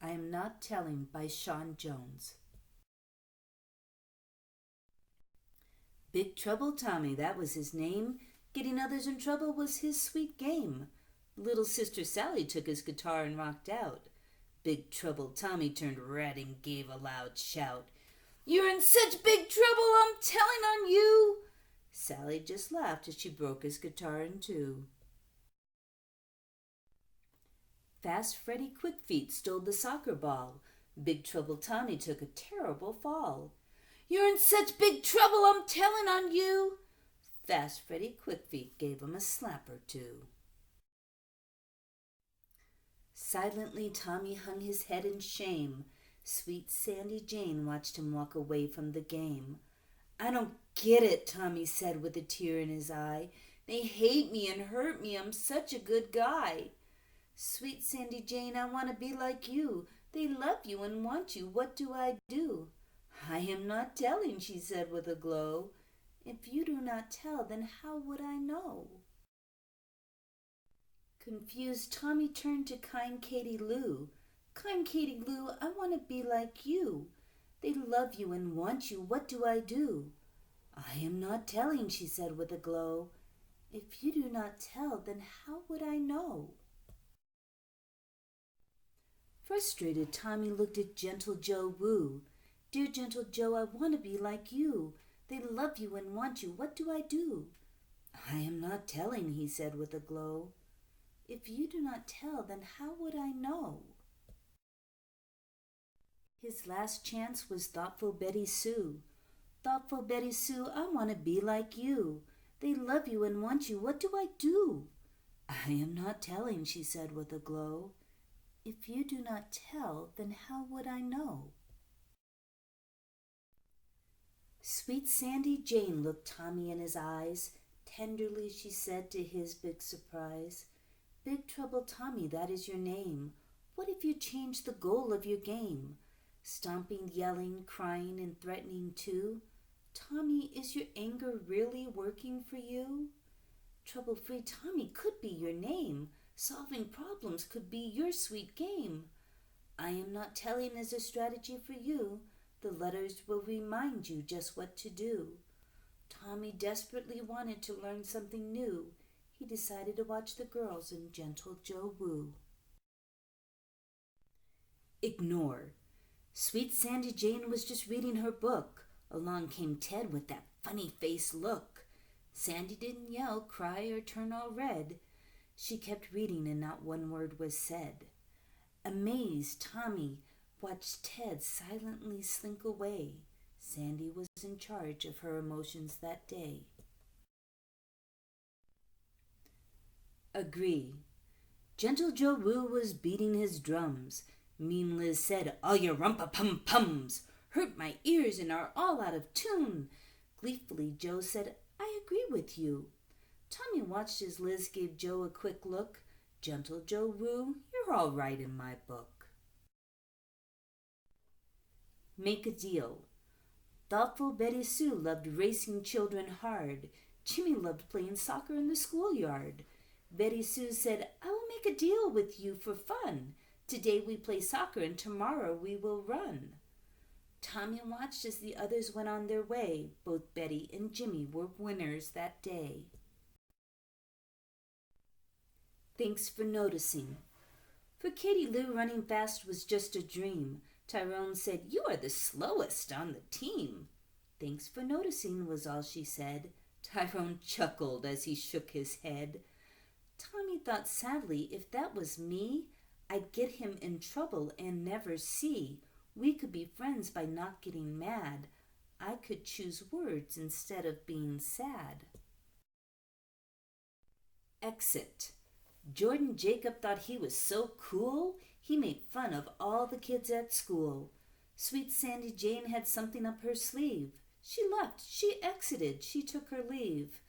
I Am Not Telling by Shawn Jones. Big Trouble Tommy, that was his name. Getting others in trouble was his sweet game. Little sister Sally took his guitar and rocked out. Big Trouble Tommy turned red and gave a loud shout. "You're in such big trouble, I'm telling on you!" Sally just laughed as she broke his guitar in two. Fast Freddy Quickfeet stole the soccer ball. Big Trouble Tommy took a terrible fall. "You're in such big trouble, I'm telling on you!" Fast Freddy Quickfeet gave him a slap or two. Silently Tommy hung his head in shame. Sweet Sandy Jane watched him walk away from the game. "I don't get it," Tommy said with a tear in his eye. "They hate me and hurt me. I'm such a good guy." "Sweet Sandy Jane, I want to be like you. They love you and want you. What do I do?" "I am not telling," she said with a glow. "If you do not tell, then how would I know?" Confused, Tommy turned to kind Katy Lou. "Kind Katy Lou, I want to be like you. They love you and want you. What do I do?" "I am not telling," she said with a glow. "If you do not tell, then how would I know?" Frustrated, Tommy looked at Gentle Joe Woo. "Dear Gentle Joe, I want to be like you. They love you and want you. What do I do?" "I am not telling," he said with a glow. "If you do not tell, then how would I know?" His last chance was thoughtful Betty Sue. "Thoughtful Betty Sue, I want to be like you. They love you and want you. What do I do?" "I am not telling," she said with a glow. "If you do not tell, then how would I know?" Sweet Sandy Jane looked Tommy in his eyes. Tenderly she said to his big surprise, "Big Trouble Tommy, that is your name. What if you change the goal of your game? Stomping, yelling, crying, and threatening too? Tommy, is your anger really working for you? Trouble-free Tommy could be your name. Solving problems could be your sweet game. I am not telling is a strategy for you. The letters will remind you just what to do." Tommy desperately wanted to learn something new. He decided to watch the girls in Gentle Joe Woo. Ignore. Sweet Sandy Jane was just reading her book. Along came Ted with that funny face look. Sandy didn't yell, cry, or turn all red. She kept reading and not one word was said. Amazed, Tommy watched Ted silently slink away. Sandy was in charge of her emotions that day. Agree. Gentle Joe Woo was beating his drums. Mean Liz said, "All your rumpa-pum-pums hurt my ears and are all out of tune." Gleefully Joe said, "I agree with you." Tommy watched as Liz gave Joe a quick look. "Gentle Joe Woo, you're all right in my book." Make a deal. Thoughtful Betty Sue loved racing children hard. Jimmy loved playing soccer in the schoolyard. Betty Sue said, "I will make a deal with you for fun. Today we play soccer and tomorrow we will run." Tommy watched as the others went on their way. Both Betty and Jimmy were winners that day. Thanks for noticing. For Katy Lou, running fast was just a dream. Tyrone said, "You are the slowest on the team." "Thanks for noticing," was all she said. Tyrone chuckled as he shook his head. Tommy thought sadly, if that was me, I'd get him in trouble and never see. We could be friends by not getting mad. I could choose words instead of being sad. Exit. Jordan Jacob thought he was so cool, he made fun of all the kids at school. Sweet Sandy Jane had something up her sleeve. She left, she exited, she took her leave.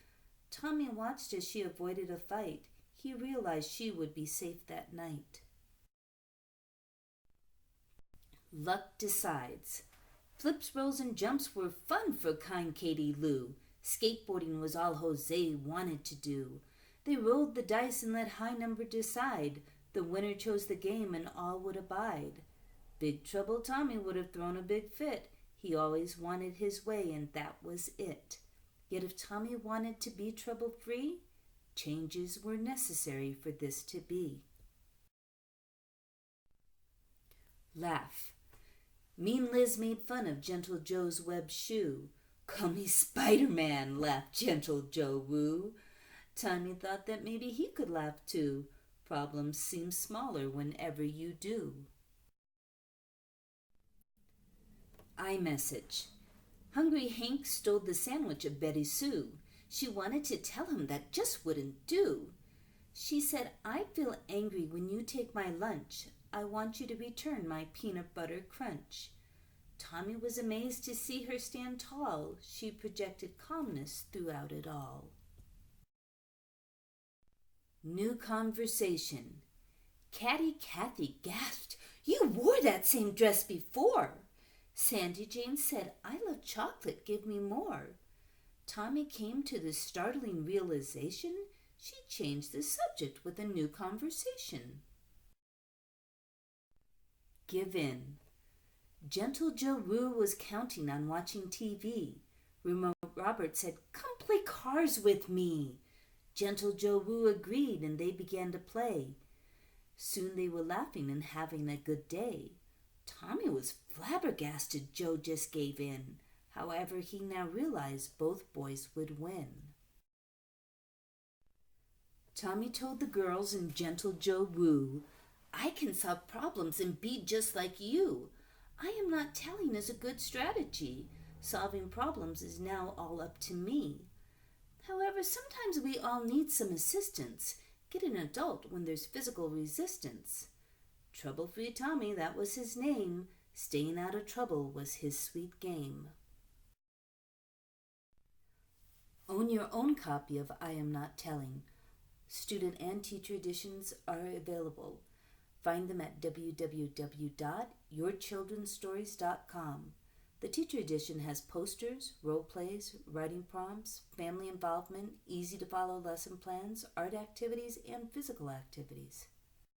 Tommy watched as she avoided a fight. He realized she would be safe that night. Luck decides. Flips, rolls, and jumps were fun for kind Katy Lou. Skateboarding was all Jose wanted to do. They rolled the dice and let high number decide. The winner chose the game and all would abide. Big Trouble Tommy would have thrown a big fit. He always wanted his way, and that was it. Yet if Tommy wanted to be trouble-free, changes were necessary for this to be. Laugh. Mean Liz made fun of Gentle Joe's webbed shoe. Call me Spider-Man, laughed Gentle Joe Woo. Tommy thought that maybe he could laugh too. Problems seem smaller whenever you do. iMessage. Hungry Hank stole the sandwich of Betty Sue. She wanted to tell him that just wouldn't do. She said, I feel angry when you take my lunch. I want you to return my peanut butter crunch. Tommy was amazed to see her stand tall. She projected calmness throughout it all. New conversation. Catty Cathy gasped, You wore that same dress before. Sandy Jane said, I love chocolate, give me more. Tommy came to the startling realization she changed the subject with a new conversation. Give in. Gentle Joe Roo was counting on watching TV. Remote Robert said, Come play cars with me. Gentle Joe Roo agreed, and they began to play. Soon they were laughing and having a good day. Tommy was flabbergasted Joe just gave in. However, he now realized both boys would win. Tommy told the girls and Gentle Joe Woo, I can solve problems and be just like you. I am not telling is a good strategy. Solving problems is now all up to me. However, sometimes we all need some assistance. Get an adult when there's physical resistance. Trouble-free Tommy, that was his name. Staying out of trouble was his sweet game. Own your own copy of I Am Not Telling. Student and teacher editions are available. Find them at www.yourchildrenstories.com. The teacher edition has posters, role plays, writing prompts, family involvement, easy-to-follow lesson plans, art activities, and physical activities.